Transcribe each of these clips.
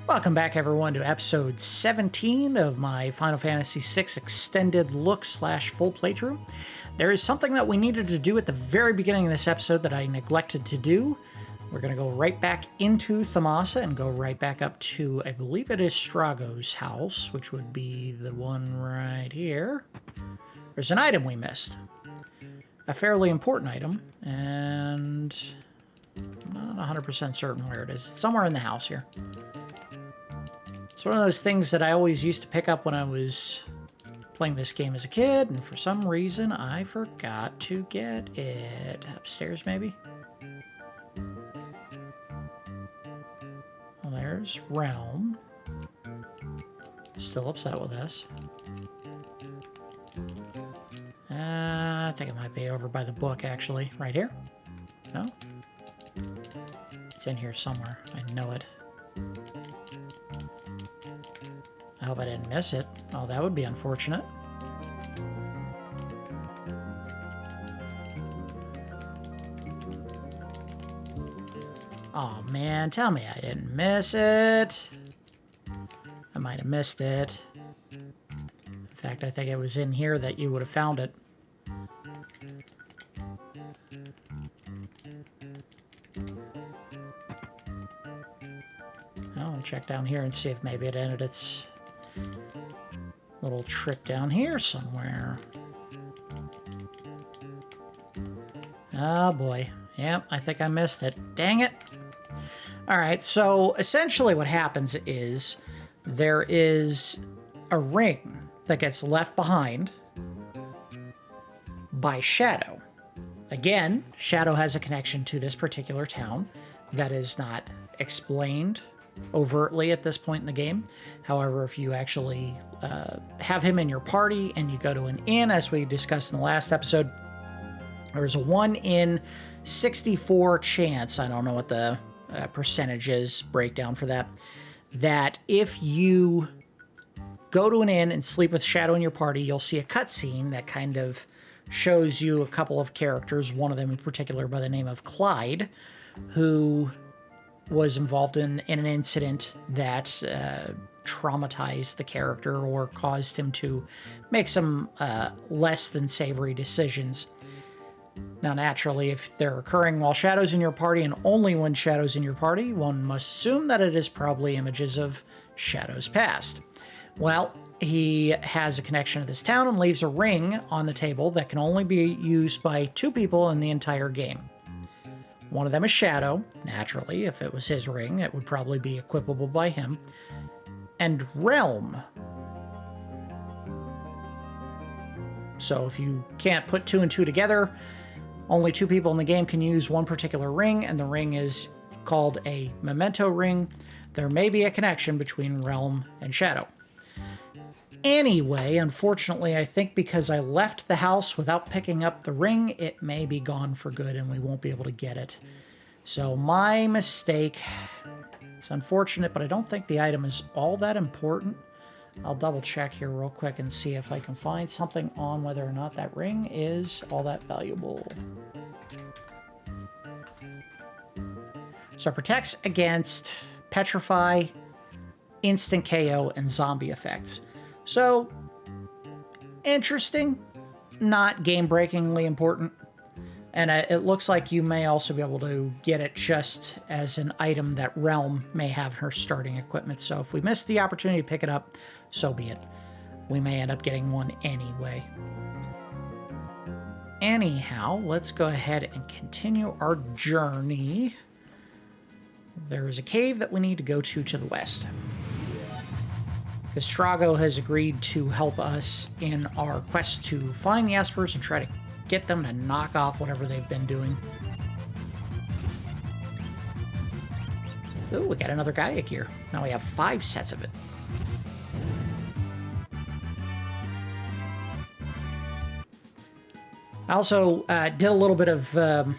Welcome back, everyone, to episode 17 of my Final Fantasy VI extended look / full playthrough. There is something that we needed to do at the very beginning of this episode that I neglected to do. We're going to go right back into Thamasa and go right back up to, I believe it is Strago's house, which would be the one right here. There's an item we missed. A fairly important item, and I'm not 100% certain where it is. It's somewhere in the house here. It's one of those things that I always used to pick up when I was playing this game as a kid, and for some reason I forgot to get it. Upstairs, maybe? Well, there's Relm. Still upset with us. I think it might be over by the book, actually. Right here? No? It's in here somewhere. I know it. I hope I didn't miss it. Oh, that would be unfortunate. Oh man, tell me I didn't miss it. I might have missed it. In fact, I think it was in here that you would have found it. I'll check down here and see if maybe it ended its little trip down here somewhere. Oh boy. Yep, I think I missed it. Dang it. Alright, so essentially what happens is there is a ring that gets left behind by Shadow. Again, Shadow has a connection to this particular town that is not explained overtly at this point in the game. However, if you actually have him in your party and you go to an inn, as we discussed in the last episode, there's a 1 in 64 chance, I don't know what the percentage is breakdown for that, that if you go to an inn and sleep with Shadow in your party, you'll see a cutscene that kind of shows you a couple of characters, one of them in particular by the name of Clyde, who was involved in an incident that traumatized the character or caused him to make some less than savory decisions. Now, naturally, if they're occurring while Shadow's in your party and only when Shadow's in your party, one must assume that it is probably images of Shadow's past. Well, he has a connection to this town and leaves a ring on the table that can only be used by 2 people in the entire game. One of them is Shadow. Naturally, if it was his ring, it would probably be equipable by him. And Relm. So if you can't put 2 and 2 together, only 2 people in the game can use one particular ring, and the ring is called a memento ring. There may be a connection between Relm and Shadow. Anyway, unfortunately, I think because I left the house without picking up the ring, it may be gone for good and we won't be able to get it. So my mistake. It's unfortunate, but I don't think the item is all that important. I'll double check here real quick and see if I can find something on whether or not that ring is all that valuable. So it protects against petrify, instant KO, and zombie effects. So, interesting, not game-breakingly important. And it looks like you may also be able to get it just as an item that Relm may have her starting equipment. So if we miss the opportunity to pick it up, so be it. We may end up getting one anyway. Anyhow, let's go ahead and continue our journey. There is a cave that we need to go to the west. Because Strago has agreed to help us in our quest to find the espers and try to get them to knock off whatever they've been doing. Ooh, we got another Gaia gear. Now we have 5 sets of it. I also did a little bit of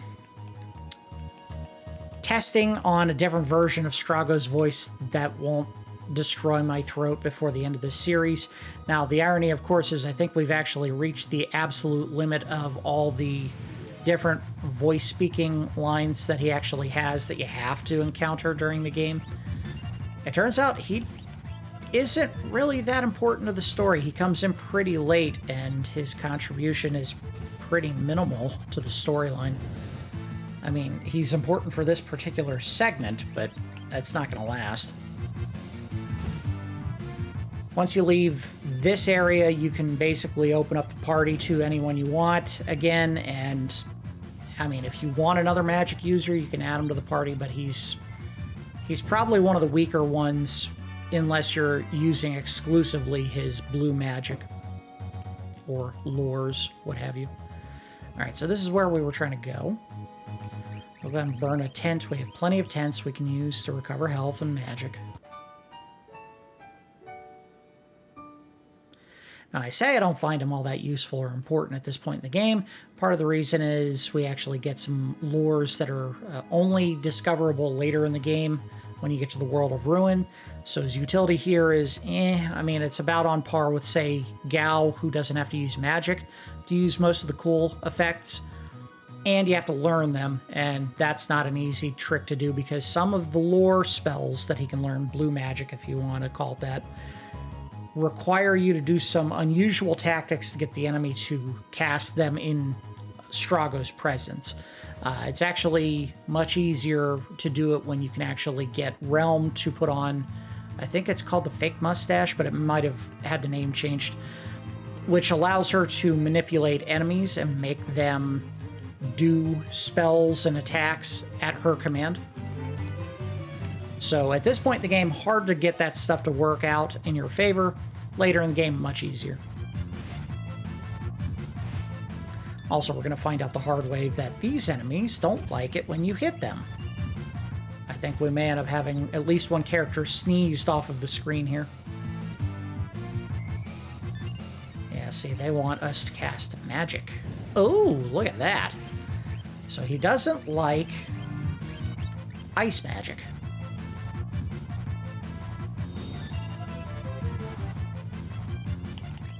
testing on a different version of Strago's voice that won't destroy my throat before the end of this series. Now, the irony, of course, is I think we've actually reached the absolute limit of all the different voice speaking lines that he actually has that you have to encounter during the game. It turns out he isn't really that important to the story. He comes in pretty late, and his contribution is pretty minimal to the storyline. I mean, he's important for this particular segment, but that's not going to last. Once you leave this area, you can basically open up the party to anyone you want again, and I mean, if you want another magic user, you can add him to the party, but he's probably one of the weaker ones unless you're using exclusively his blue magic or lures, what have you. Alright, so this is where we were trying to go. We'll go ahead and burn a tent. We have plenty of tents we can use to recover health and magic. Now, I say I don't find them all that useful or important at this point in the game. Part of the reason is we actually get some lures that are only discoverable later in the game when you get to the World of Ruin. So his utility here is, I mean, it's about on par with, say, Gao, who doesn't have to use magic to use most of the cool effects. And you have to learn them, and that's not an easy trick to do because some of the lore spells that he can learn, blue magic if you want to call it that, require you to do some unusual tactics to get the enemy to cast them in Strago's presence. It's actually much easier to do it when you can actually get Relm to put on, I think it's called the fake mustache, but it might have had the name changed, which allows her to manipulate enemies and make them do spells and attacks at her command. So at this point in the game, hard to get that stuff to work out in your favor. Later in the game, much easier. Also, we're going to find out the hard way that these enemies don't like it when you hit them. I think we may end up having at least one character sneezed off of the screen here. Yeah, see, they want us to cast magic. Oh, look at that. So he doesn't like ice magic.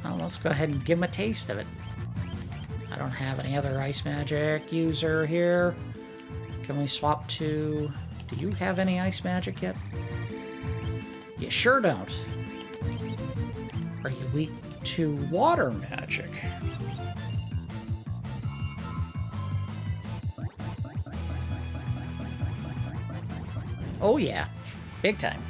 Well, let's go ahead and give him a taste of it. I don't have any other ice magic user here. Can we swap to... Do you have any ice magic yet? You sure don't. Are you weak to water magic? Oh yeah, big time.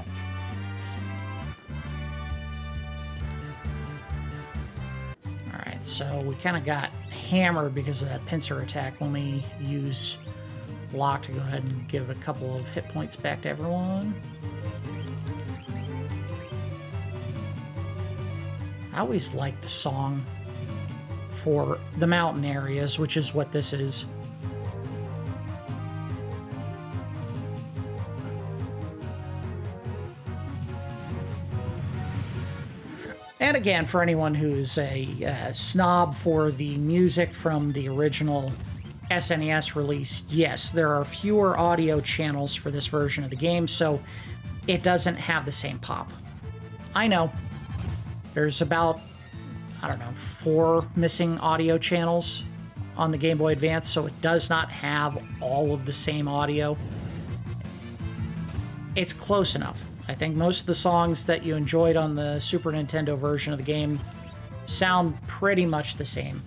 Alright, so we kind of got hammered because of that pincer attack. Let me use Locke to go ahead and give a couple of hit points back to everyone. I always like the song for the mountain areas, which is what this is. And again, for anyone who's a snob for the music from the original SNES release, yes, there are fewer audio channels for this version of the game, so it doesn't have the same pop. I know. There's about, I don't know, 4 missing audio channels on the Game Boy Advance, so it does not have all of the same audio. It's close enough. I think most of the songs that you enjoyed on the Super Nintendo version of the game sound pretty much the same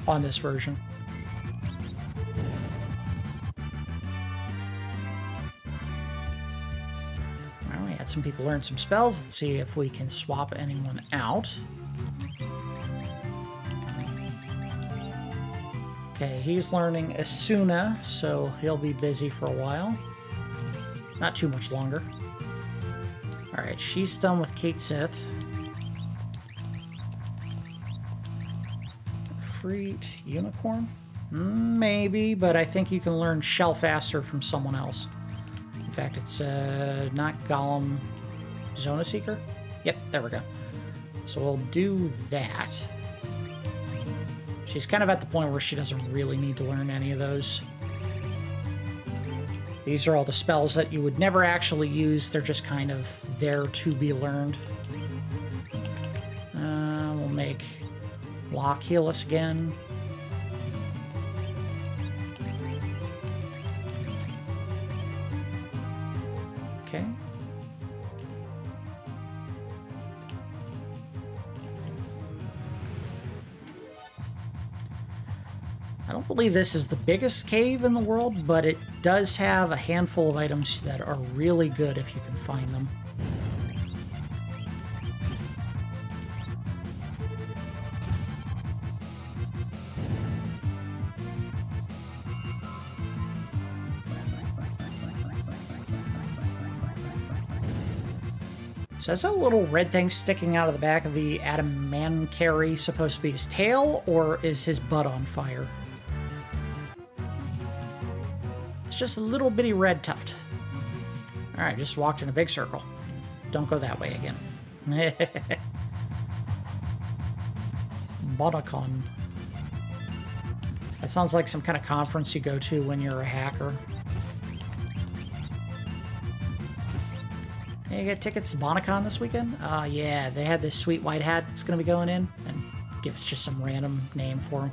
on this version. Well, we had some people learn some spells. Let's see if we can swap anyone out. Okay, he's learning Asuna, so he'll be busy for a while. Not too much longer. Alright, she's done with Kate Sith. Freet Unicorn? Maybe, but I think you can learn Shell faster from someone else. In fact, it's not Golem Zona Seeker? Yep, there we go. So we'll do that. She's kind of at the point where she doesn't really need to learn any of those. These are all the spells that you would never actually use. They're just kind of there to be learned. We'll make Locke heal us again. Okay. I don't believe this is the biggest cave in the world, but it does have a handful of items that are really good if you can find them. So is that little red thing sticking out of the back of the Adamancary supposed to be his tail, or is his butt on fire? It's just a little bitty red tuft. Alright, just walked in a big circle. Don't go that way again. Bonacon. That sounds like some kind of conference you go to when you're a hacker. Hey, you get tickets to Bonacon this weekend? Yeah, they had this sweet white hat that's going to be going in, and gives just some random name for him.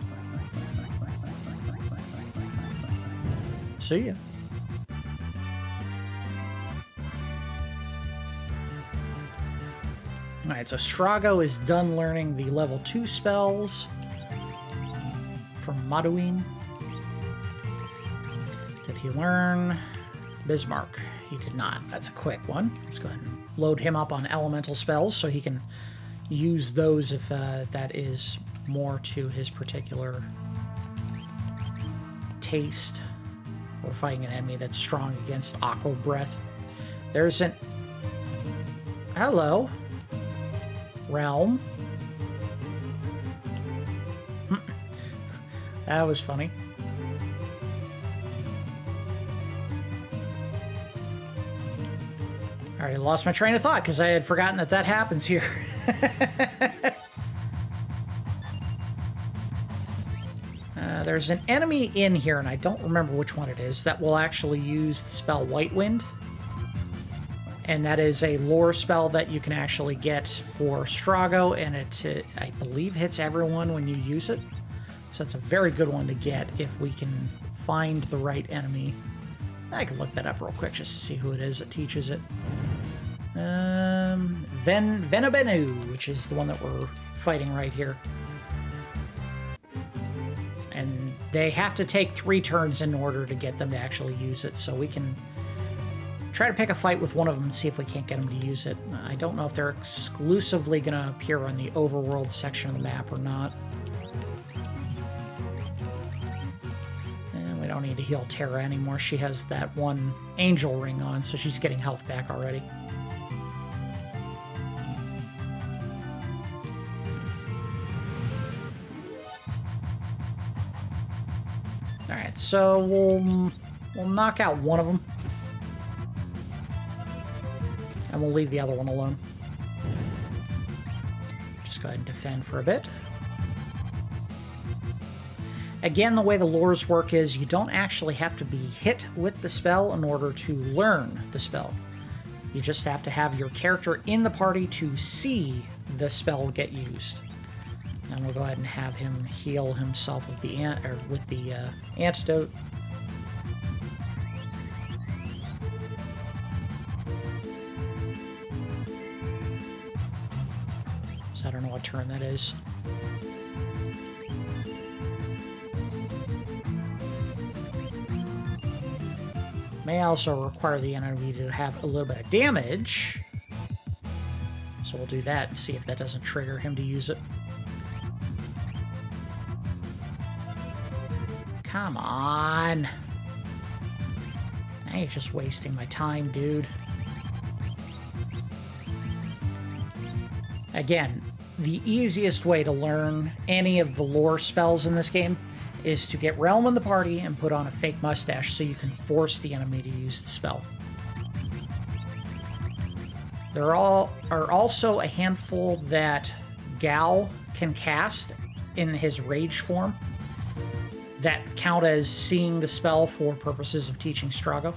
See ya. Alright, so Strago is done learning the level 2 spells from Maduin. Did he learn Bismarck? He did not. That's a quick one. Let's go ahead and load him up on elemental spells so he can use those if that is more to his particular taste. We're fighting an enemy that's strong against Aqua Breath. There's an... Hello. Relm. That was funny. I already lost my train of thought because I had forgotten that that happens here. There's an enemy in here, and I don't remember which one it is, that will actually use the spell White Wind. And that is a lore spell that you can actually get for Strago, and it, I believe, hits everyone when you use it. So it's a very good one to get if we can find the right enemy. I could look that up real quick just to see who it is that teaches it. Venabenu, which is the one that we're fighting right here. And they have to take 3 turns in order to get them to actually use it, so we can try to pick a fight with one of them and see if we can't get them to use it. I don't know if they're exclusively going to appear on the overworld section of the map or not. And we don't need to heal Terra anymore. She has that one angel ring on, so she's getting health back already. Alright, so we'll knock out one of them. And we'll leave the other one alone. Just go ahead and defend for a bit. Again, the way the lores work is you don't actually have to be hit with the spell in order to learn the spell. You just have to have your character in the party to see the spell get used. And we'll go ahead and have him heal himself with the antidote. So I don't know what turn that is. May also require the enemy to have a little bit of damage. So we'll do that and see if that doesn't trigger him to use it. Come on. Now you're just wasting my time, dude. Again, the easiest way to learn any of the lore spells in this game is to get Relm in the party and put on a fake mustache so you can force the enemy to use the spell. There are also a handful that Gal can cast in his rage form that count as seeing the spell for purposes of teaching Strago.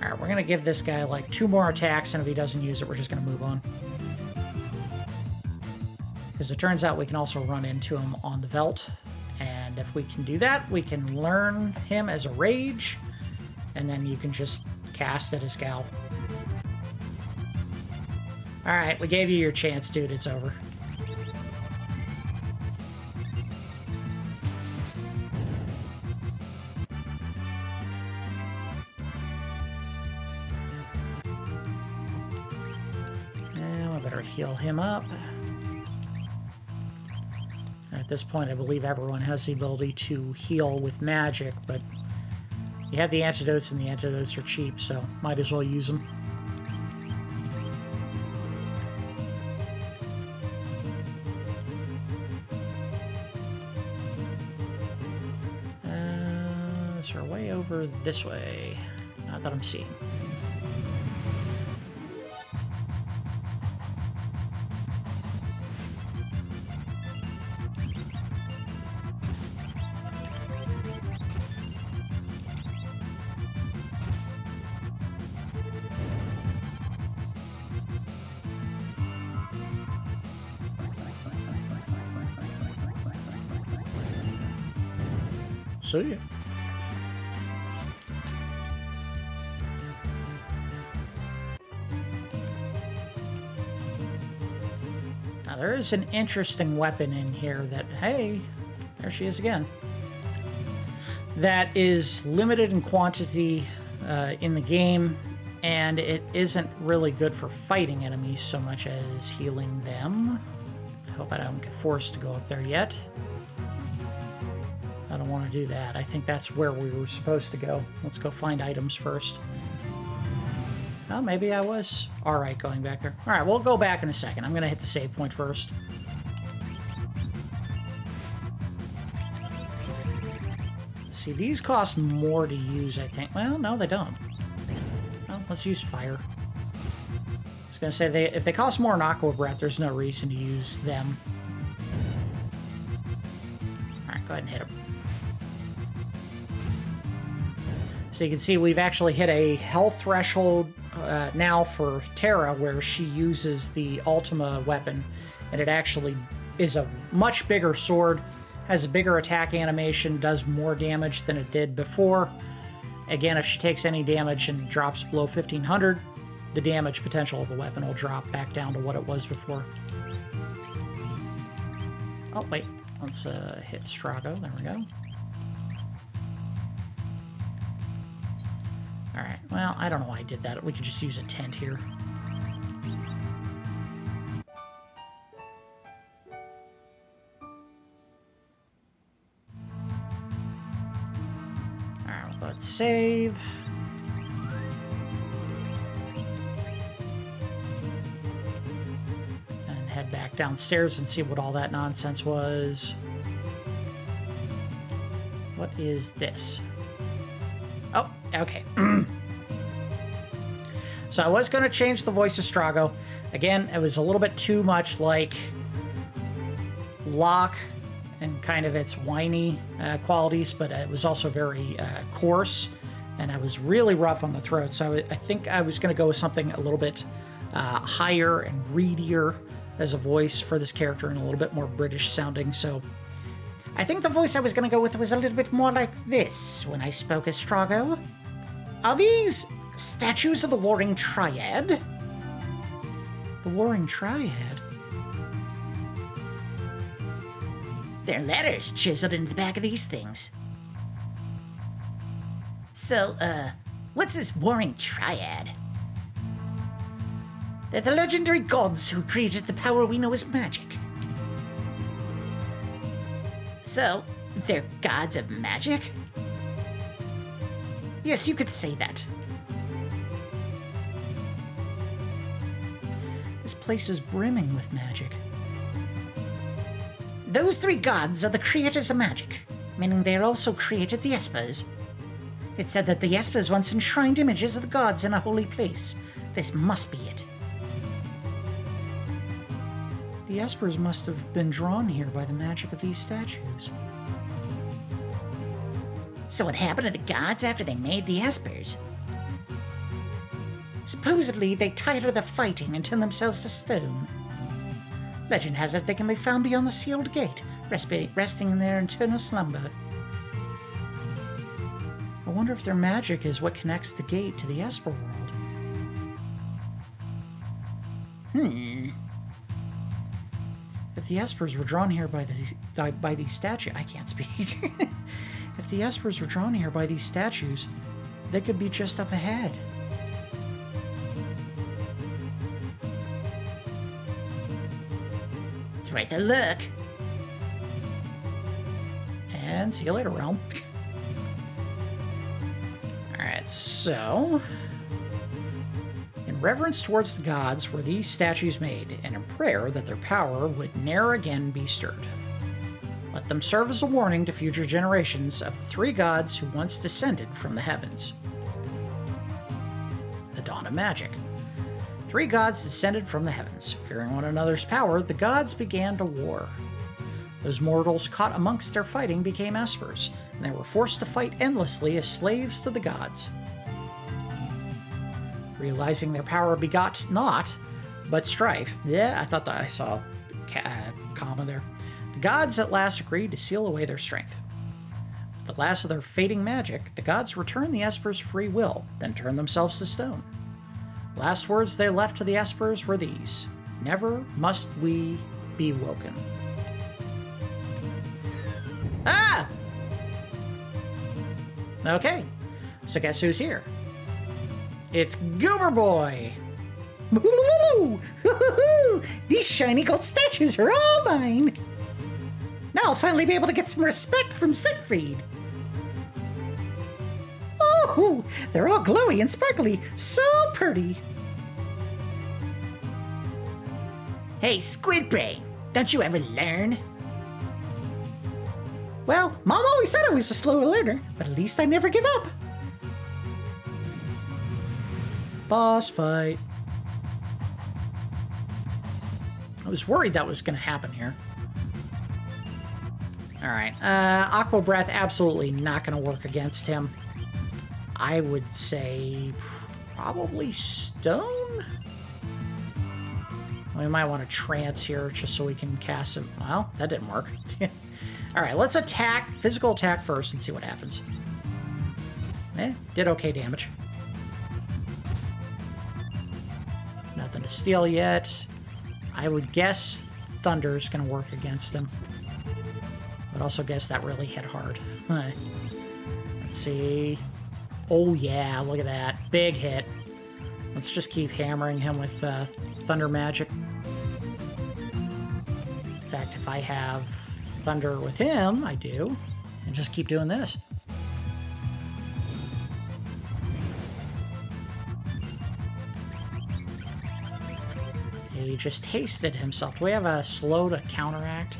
Alright, we're going to give this guy like 2 more attacks, and if he doesn't use it, we're just going to move on. Because it turns out we can also run into him on the Veld, and if we can do that, we can learn him as a rage, and then you can just cast it as Gal. Alright, we gave you your chance, dude. It's over. better heal him up. At this point, I believe everyone has the ability to heal with magic, but you have the antidotes, and the antidotes are cheap, so might as well use them. Is our way over this way? Not that I'm seeing. See ya. Now there is an interesting weapon in here that, hey, there she is again. That is limited in quantity in the game, and it isn't really good for fighting enemies so much as healing them. I hope I don't get forced to go up there yet. I don't want to do that. I think that's where we were supposed to go. Let's go find items first. Oh, maybe I was alright going back there. Alright, we'll go back in a second. I'm going to hit the save point first. See, these cost more to use, I think. Well, no, they don't. Well, let's use fire. I was going to say, if they cost more than Aqua Breath, there's no reason to use them. Alright, go ahead and hit them. So you can see we've actually hit a health threshold now for Terra, where she uses the Ultima weapon, and it actually is a much bigger sword, has a bigger attack animation, does more damage than it did before. Again, if she takes any damage and drops below 1500, the damage potential of the weapon will drop back down to what it was before. Oh, wait. Let's hit Strago. There we go. Alright, well, I don't know why I did that. We could just use a tent here. Alright, we'll go ahead and save. And head back downstairs and see what all that nonsense was. What is this? Oh, okay. So I was going to change the voice of Strago. Again, it was a little bit too much like Locke and kind of its whiny qualities, but it was also very coarse, and I was really rough on the throat. So I think I was going to go with something a little bit higher and readier as a voice for this character, and a little bit more British sounding. So I think the voice I was going to go with was a little bit more like this when I spoke as Strago. Are these statues of the Warring Triad? The Warring Triad? They're letters chiseled into the back of these things. So, what's this Warring Triad? They're the legendary gods who created the power we know as magic. So, they're gods of magic? Yes, you could say that. This place is brimming with magic. Those three gods are the creators of magic, meaning they also created the espers. It's said that the espers once enshrined images of the gods in a holy place. This must be it. The espers must have been drawn here by the magic of these statues. So what happened to the gods after they made the espers? Supposedly, they tired of the fighting and turned themselves to stone. Legend has it they can be found beyond the sealed gate, resting in their eternal slumber. I wonder if their magic is what connects the gate to the Esper world. If the espers were drawn here by these statues, I can't speak. If the espers were drawn here by these statues, they could be just up ahead. worth a look. And see you later, Relm. Alright, so... In reverence towards the gods were these statues made, and in prayer that their power would ne'er again be stirred. Let them serve as a warning to future generations of the three gods who once descended from the heavens. The dawn of magic. Three gods descended from the heavens. Fearing one another's power, the gods began to war. Those mortals caught amongst their fighting became espers, and they were forced to fight endlessly as slaves to the gods. Realizing their power begot not, but strife. Yeah, I thought that I saw a comma there. The gods at last agreed to seal away their strength. With the last of their fading magic, the gods returned the espers' free will, then turned themselves to stone. Last words they left to the espers were these: "Never must we be woken." Ah! Okay, so guess who's here? It's Goober Boy! These shiny gold statues are all mine! Now I'll finally be able to get some respect from Siegfried. Oh, they're all glowy and sparkly, so pretty. Hey, Squidbrain, don't you ever learn? Well, Mom always said I was a slow learner, but at least I never give up. Boss fight. I was worried that was going to happen here. Alright, Aqua Breath absolutely not going to work against him. I would say probably Stone? We might want to trance here just so we can cast him. Well, that didn't work. Alright, let's attack, physical attack first and see what happens. Did okay damage. Nothing to steal yet. I would guess Thunder's going to work against him. But also guess that really hit hard. Let's see. Oh yeah, look at that. Big hit. Let's just keep hammering him with Thunder Magic. In fact, if I have Thunder with him, I do. And just keep doing this. He just hasted himself. Do we have a slow to counteract?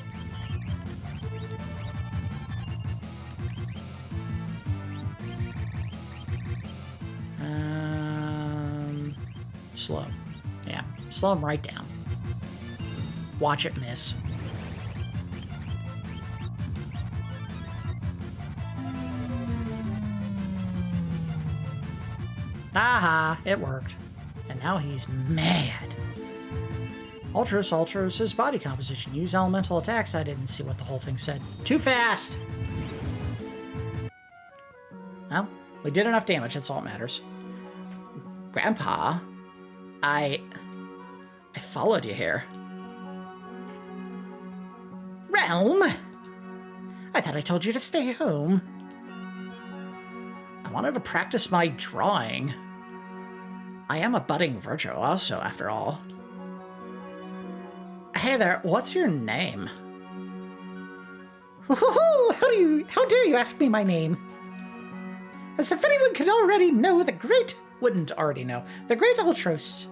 Slow. Yeah, slow him right down. Watch it miss. Aha, it worked. And now he's mad. Ultros alters his body composition. Use elemental attacks. I didn't see what the whole thing said. Too fast! Well, we did enough damage. That's all that matters. Grandpa, I followed you here. Relm! I thought I told you to stay home. I wanted to practice my drawing. I am a budding virtuoso, after all. Hey there, what's your name? How dare you ask me my name? As if anyone could already know the great... Wouldn't already know. The great Ultros.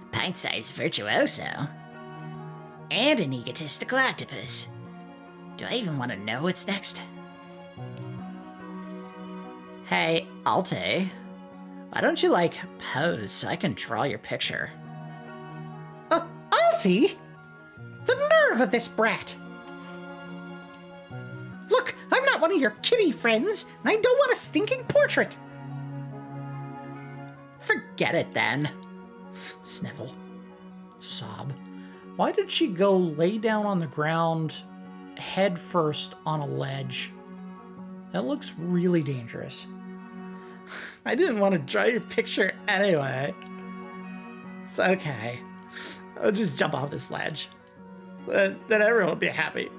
A pint-sized virtuoso. And an egotistical octopus. Do I even want to know what's next? Hey, Alte. Why don't you, pose so I can draw your picture? Alti? The nerve of this brat! Look, I'm not one of your kitty friends, and I don't want a stinking portrait! Forget it, then. Sniffle. Sob. Why did she go lay down on the ground, head first on a ledge? That looks really dangerous. I didn't want to draw your picture anyway. It's okay. I'll just jump off this ledge. Then everyone will be happy.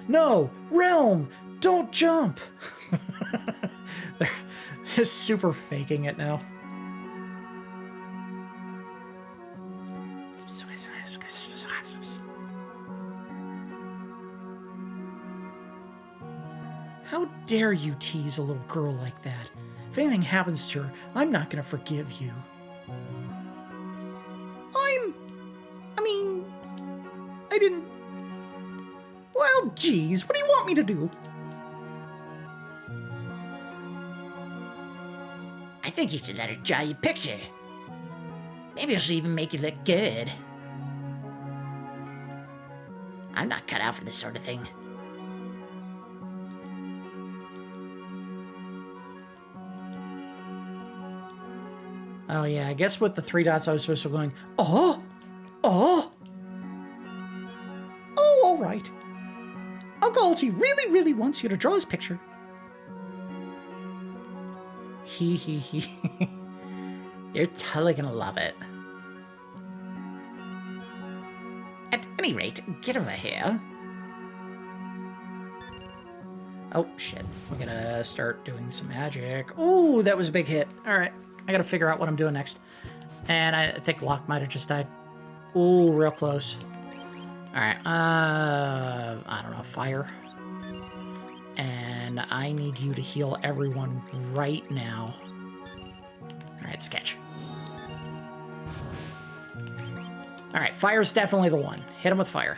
No! Relm! Don't jump! They're super faking it now. dare you tease a little girl like that? If anything happens to her, I'm not going to forgive you. I didn't... Well, geez, what do you want me to do? I think you should let her draw you a picture. Maybe she'll even make you look good. I'm not cut out for this sort of thing. Oh, yeah, I guess with the 3 dots I was supposed to be going, oh, all right. Uncle Algie really, really wants you to draw his picture. He. You're totally gonna love it. At any rate, get over here. Oh, shit. We gotta start doing some magic. Ooh, that was a big hit. All right. I gotta figure out what I'm doing next. And I think Locke might have just died. Ooh, real close. All right. I don't know. Fire. And I need you to heal everyone right now. All right, sketch. All right, fire's definitely the one. Hit him with fire.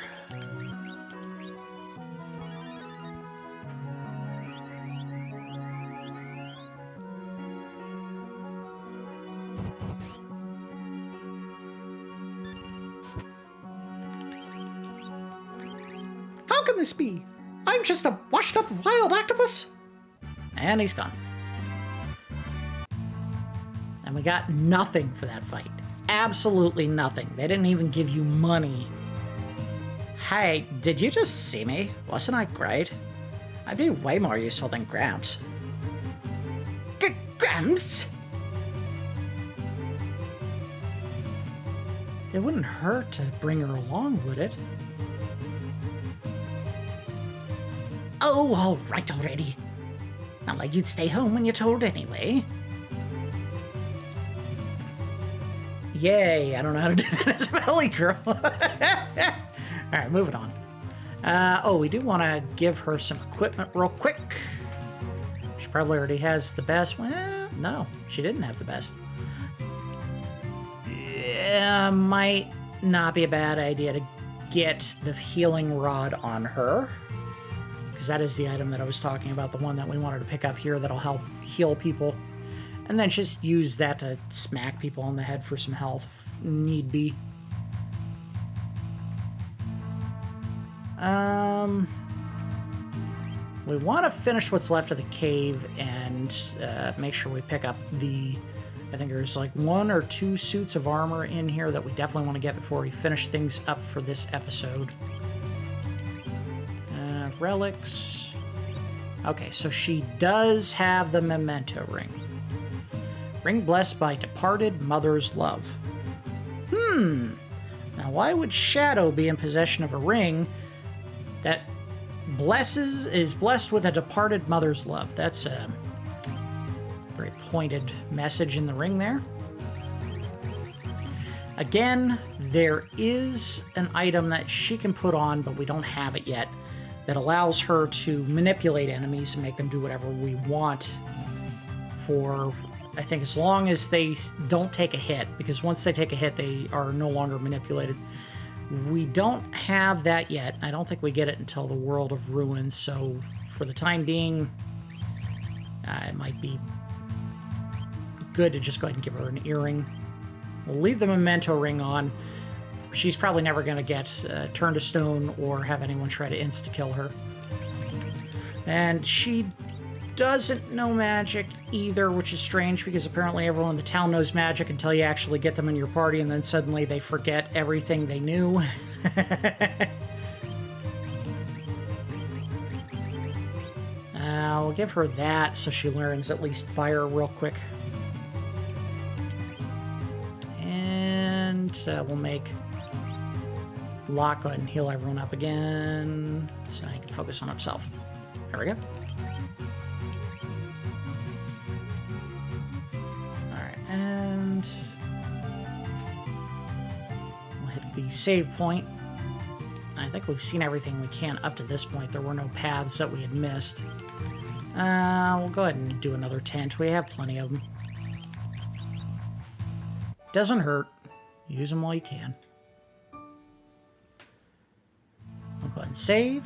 How can this be? I'm just a washed-up wild octopus. And he's gone. And we got nothing for that fight. Absolutely nothing. They didn't even give you money. Hey, did you just see me? Wasn't I great? I'd be way more useful than Gramps. Gramps? It wouldn't hurt to bring her along, would it? Oh, all right already. Not like you'd stay home when you're told anyway. Yay, I don't know how to do that as Valley Girl. Alright, moving on. Oh, we do want to give her some equipment real quick. She probably already has the best. Well, no, she didn't have the best. Might not be a bad idea to get the healing rod on her. Because that is the item that I was talking about, the one that we wanted to pick up here that'll help heal people. And then just use that to smack people on the head for some health, if need be. We want to finish what's left of the cave and make sure we pick up the... I think there's like 1 or 2 suits of armor in here that we definitely want to get before we finish things up for this episode. Relics. Okay, so she does have the memento ring. Ring blessed by departed mother's love. Now why would Shadow be in possession of a ring that is blessed with a departed mother's love? That's a very pointed message in the ring there. Again, there is an item that she can put on, but we don't have it yet, that allows her to manipulate enemies and make them do whatever we want for, I think, as long as they don't take a hit, because once they take a hit, they are no longer manipulated. We don't have that yet. I don't think we get it until the World of Ruins, so for the time being, it might be good to just go ahead and give her an earring. We'll leave the memento ring on. She's probably never going to get turned to stone or have anyone try to insta-kill her. And she doesn't know magic either, which is strange because apparently everyone in the town knows magic until you actually get them in your party and then suddenly they forget everything they knew. We'll give her that so she learns at least fire real quick. And we'll make Locke go ahead and heal everyone up again so he can focus on himself. There we go. Alright, and we'll hit the save point. I think we've seen everything we can up to this point. There were no paths that we had missed. We'll go ahead and do another tent. We have plenty of them. Doesn't hurt. Use them while you can. We'll go ahead and save.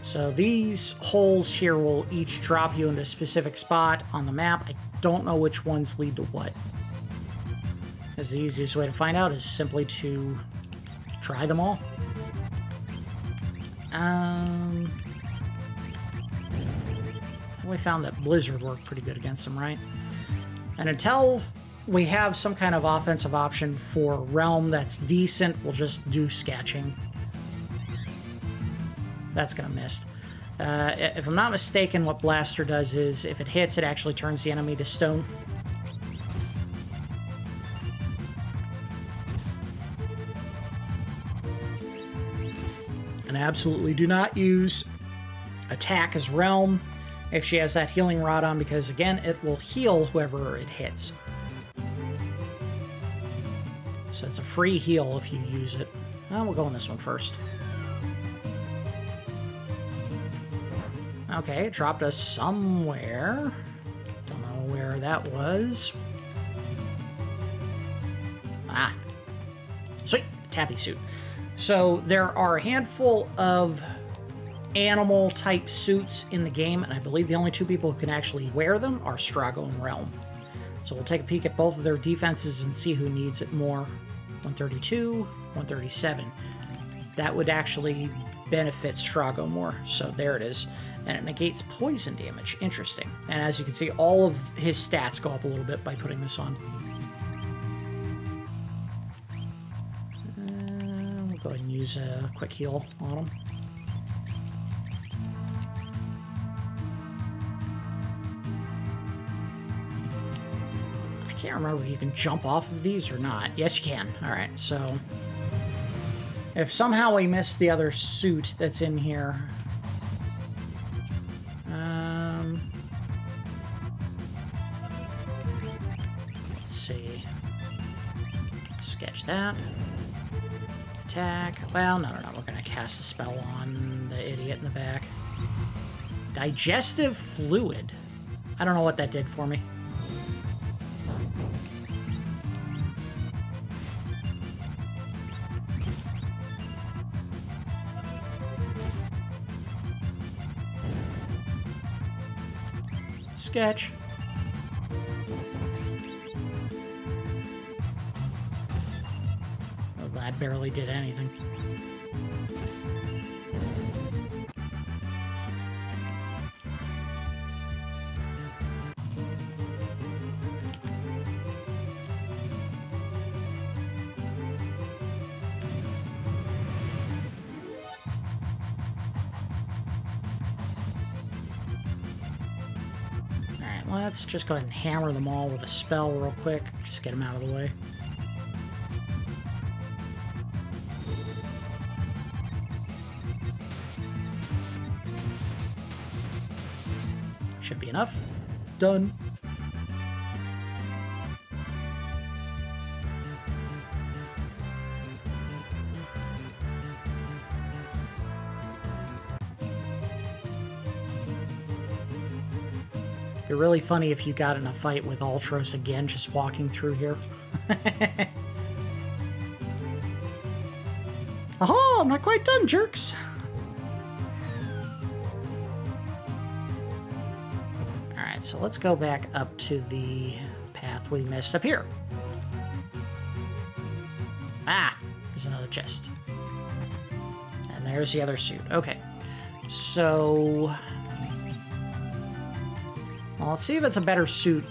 So these holes here will each drop you into a specific spot on the map. I don't know which ones lead to what. As the easiest way to find out is simply to try them all. We found that Blizzard worked pretty good against them, right? And until we have some kind of offensive option for Relm that's decent, we'll just do sketching. That's gonna miss. If I'm not mistaken, what Blaster does is, if it hits, it actually turns the enemy to stone. And absolutely do not use attack as Relm if she has that healing rod on, because again, it will heal whoever it hits. So it's a free heal if you use it. We'll go on this one first. Okay, it dropped us somewhere. Don't know where that was. Ah. Sweet. Tappy suit. So there are a handful of animal-type suits in the game, and I believe the only two people who can actually wear them are Strago and Relm. So we'll take a peek at both of their defenses and see who needs it more. 132, 137. That would actually benefit Strago more. So there it is. And it negates poison damage. Interesting. And as you can see, all of his stats go up a little bit by putting this on. We'll go ahead and use a quick heal on him. I can't remember if you can jump off of these or not. Yes, you can. Alright, so if somehow we miss the other suit that's in here... let's see. Sketch that. Attack. Well, no. We're going to cast a spell on the idiot in the back. Digestive fluid. I don't know what that did for me. Sketch. Well, that barely did anything. Let's just go ahead and hammer them all with a spell real quick. Just get them out of the way. Should be enough. Done. It'd be really funny if you got in a fight with Ultros again, just walking through here. Aha! I'm not quite done, jerks! Alright, so let's go back up to the path we missed up here. Ah! There's another chest. And there's the other suit. Okay. So... well, let's see if it's a better suit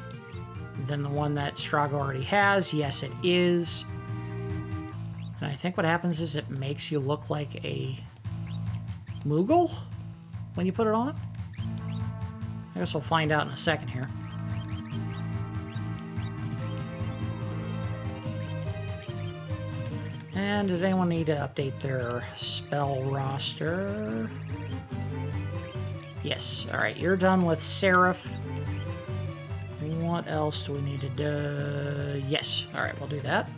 than the one that Strago already has. Yes, it is. And I think what happens is it makes you look like a Moogle when you put it on. I guess we'll find out in a second here. And did anyone need to update their spell roster? Yes. All right, you're done with Seraph. What else do we need to do? Yes. All right, we'll do that.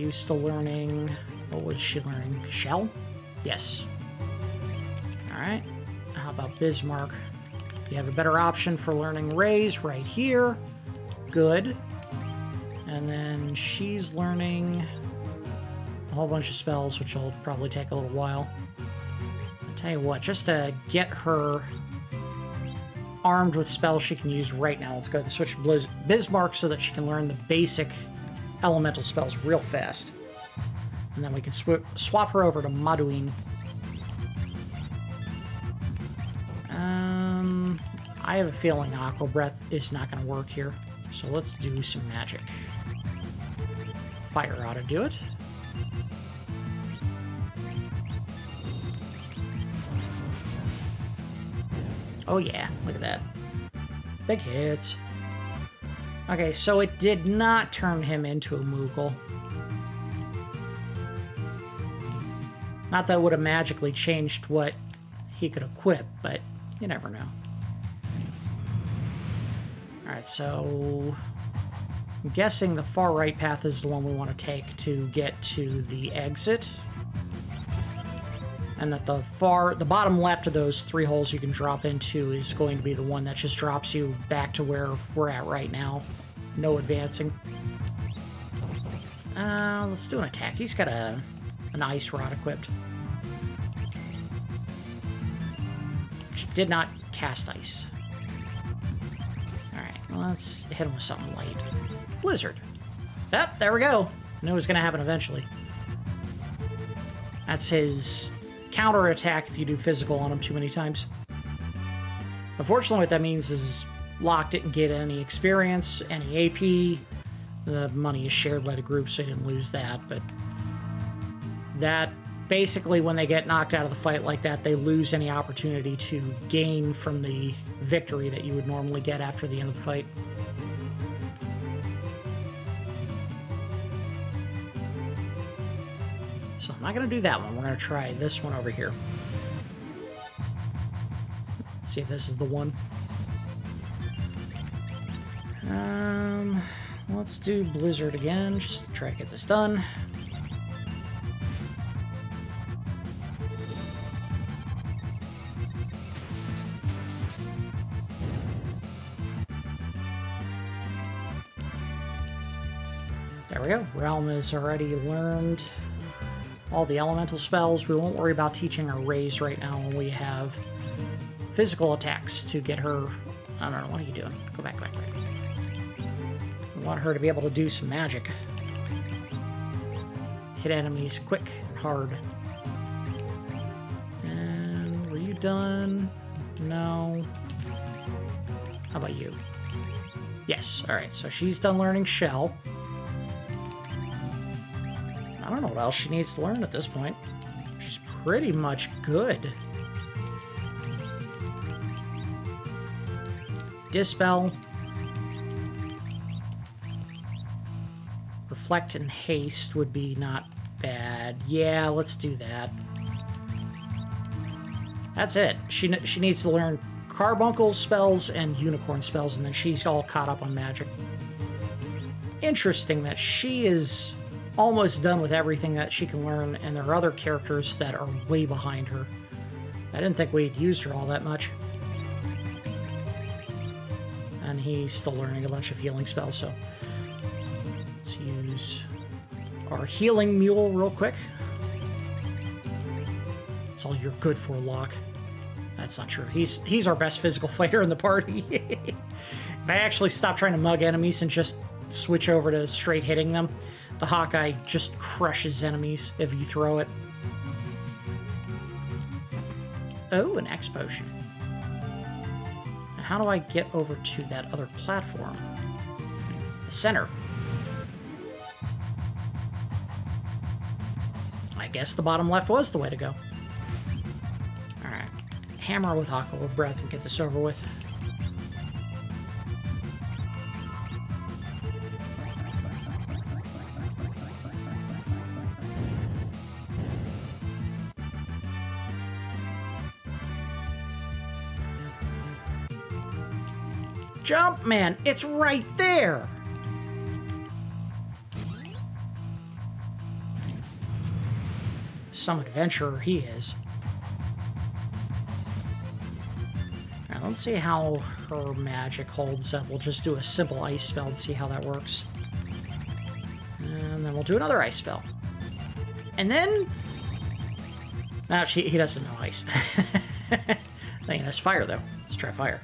you still learning? What was she learning? Shell? Yes. Alright. How about Bismarck? You have a better option for learning Raise right here. Good. And then she's learning a whole bunch of spells, which will probably take a little while. I'll tell you what, just to get her armed with spells she can use right now, let's go to switch to Bismarck so that she can learn the basic elemental spells real fast. And then we can swap her over to Maduin. I have a feeling Aqua Breath is not going to work here. So let's do some magic. Fire ought to do it. Oh yeah, look at that. Big hits. Okay, so it did not turn him into a Moogle. Not that it would have magically changed what he could equip, but you never know. Alright, so I'm guessing the far right path is the one we want to take to get to the exit. And that the bottom left of those 3 holes you can drop into is going to be the one that just drops you back to where we're at right now. No advancing. Let's do an attack. He's got an ice rod equipped. Which did not cast ice. Alright, let's hit him with something light. Blizzard. Yep, there we go. I knew it was going to happen eventually. That's his counter attack if you do physical on him too many times. Unfortunately, what that means is Locke didn't get any experience, any AP. The money is shared by the group, so he didn't lose that. But that basically, when they get knocked out of the fight like that, they lose any opportunity to gain from the victory that you would normally get after the end of the fight. So I'm not going to do that one. We're going to try this one over here. Let's see if this is the one. Let's do Blizzard again, just to try to get this done. There we go. Relm has already learned all the elemental spells. We won't worry about teaching her Raise right now when we have physical attacks to get her... I don't know, what are you doing? Go back. We want her to be able to do some magic. Hit enemies quick and hard. And were you done? No. How about you? Yes, alright, so she's done learning Shell. I don't know what else she needs to learn at this point. She's pretty much good. Dispel. Reflect and Haste would be not bad. Yeah, let's do that. That's it. She needs to learn Carbuncle spells and Unicorn spells, and then she's all caught up on magic. Interesting that she is almost done with everything that she can learn, and there are other characters that are way behind her. I didn't think we'd used her all that much. And he's still learning a bunch of healing spells, so let's use our healing mule real quick. That's all you're good for, Locke. That's not true. He's our best physical fighter in the party. If I actually stop trying to mug enemies and just switch over to straight hitting them, the Hawkeye just crushes enemies if you throw it. Oh, an X potion. Now, how do I get over to that other platform? The center. I guess the bottom left was the way to go. Alright. Hammer with Aqua Breath and get this over with. Jump, man! It's right there! some adventurer he is. Alright, let's see how her magic holds up. We'll just do a simple ice spell and see how that works. And then we'll do another ice spell. And then... No, he doesn't know ice. I think that's fire, though. Let's try fire.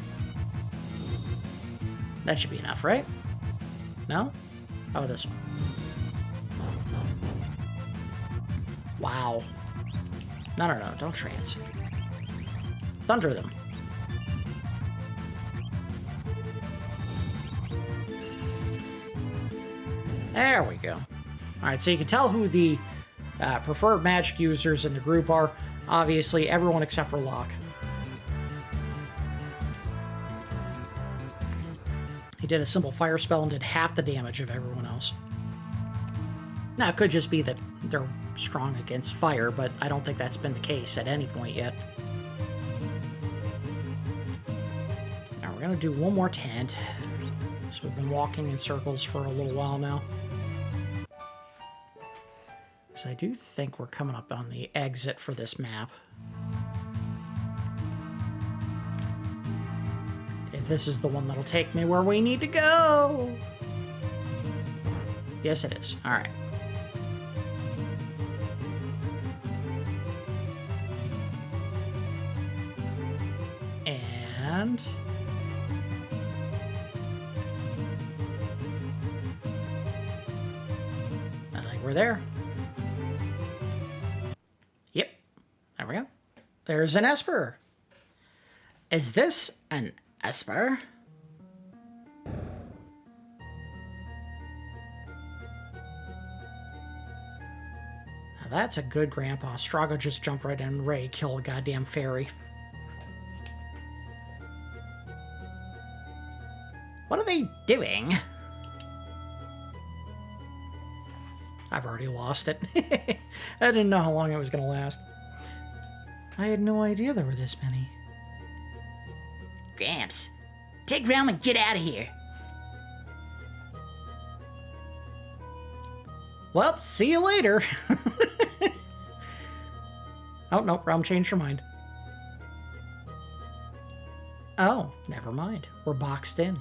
That should be enough, right? No? How about this one? Wow. No, don't trance. Thunder them. There we go. Alright, so you can tell who the preferred magic users in the group are. Obviously, everyone except for Locke. He did a simple fire spell and did half the damage of everyone else. Now, it could just be that they're strong against fire, but I don't think that's been the case at any point yet. Now, we're going to do one more tent. So we've been walking in circles for a little while now. So I do think we're coming up on the exit for this map. If this is the one that'll take me where we need to go. Yes, it is. All right. And... I think we're there. Yep. There we go. There's an esper. Is this an esper? Now that's a good grandpa. Strago just jumped right in and ready to kill a goddamn fairy. What are they doing? I've already lost it. I didn't know how long it was going to last. I had no idea there were this many. Gramps, take Relm and get out of here. Well, see you later. Oh, nope, Relm changed her mind. Oh, never mind. We're boxed in.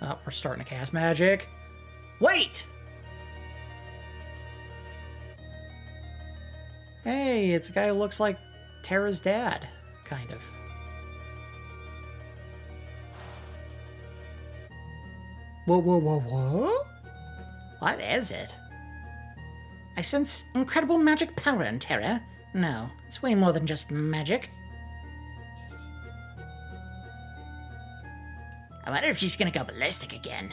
Oh, we're starting to cast magic. Wait! Hey, it's a guy who looks like Terra's dad, kind of. Whoa? What is it? I sense incredible magic power in Terra. No, it's way more than just magic. I wonder if she's gonna go ballistic again.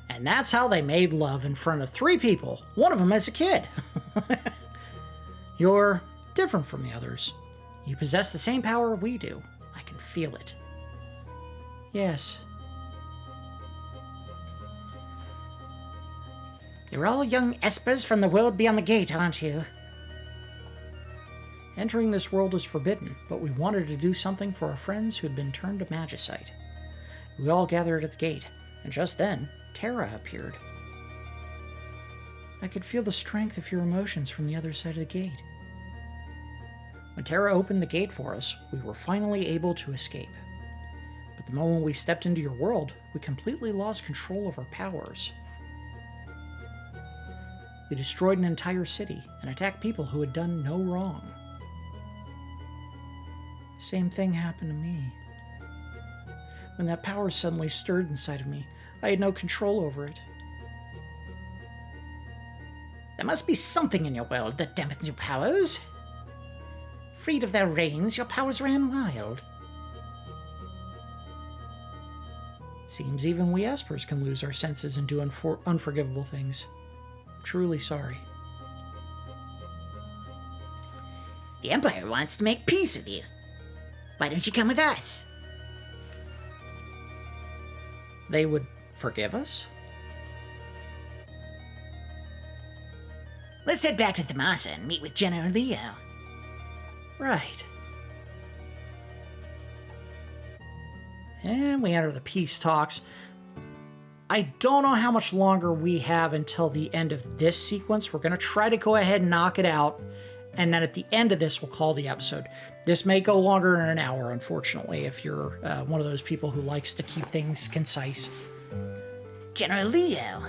And that's how they made love in front of 3 people, one of them as a kid. You're different from the others. You possess the same power we do. I can feel it. Yes. You're all young espers from the world beyond the gate, aren't you? Entering this world is forbidden, but we wanted to do something for our friends who had been turned to magicite. We all gathered at the gate, and just then, Terra appeared. I could feel the strength of your emotions from the other side of the gate. When Terra opened the gate for us, we were finally able to escape. But the moment we stepped into your world, we completely lost control of our powers. We destroyed an entire city and attacked people who had done no wrong. Same thing happened to me. When that power suddenly stirred inside of me, I had no control over it. There must be something in your world that dampens your powers. Freed of their reins, your powers ran wild. Seems even we espers can lose our senses and do unforgivable things. I'm truly sorry. The Empire wants to make peace with you. Why don't you come with us? They would forgive us? Let's head back to Thamasa and meet with General Leo. Right. And we enter the peace talks. I don't know how much longer we have until the end of this sequence. We're going to try to go ahead and knock it out. And then at the end of this, we'll call the episode. This may go longer than an hour, unfortunately, if you're one of those people who likes to keep things concise. General Leo.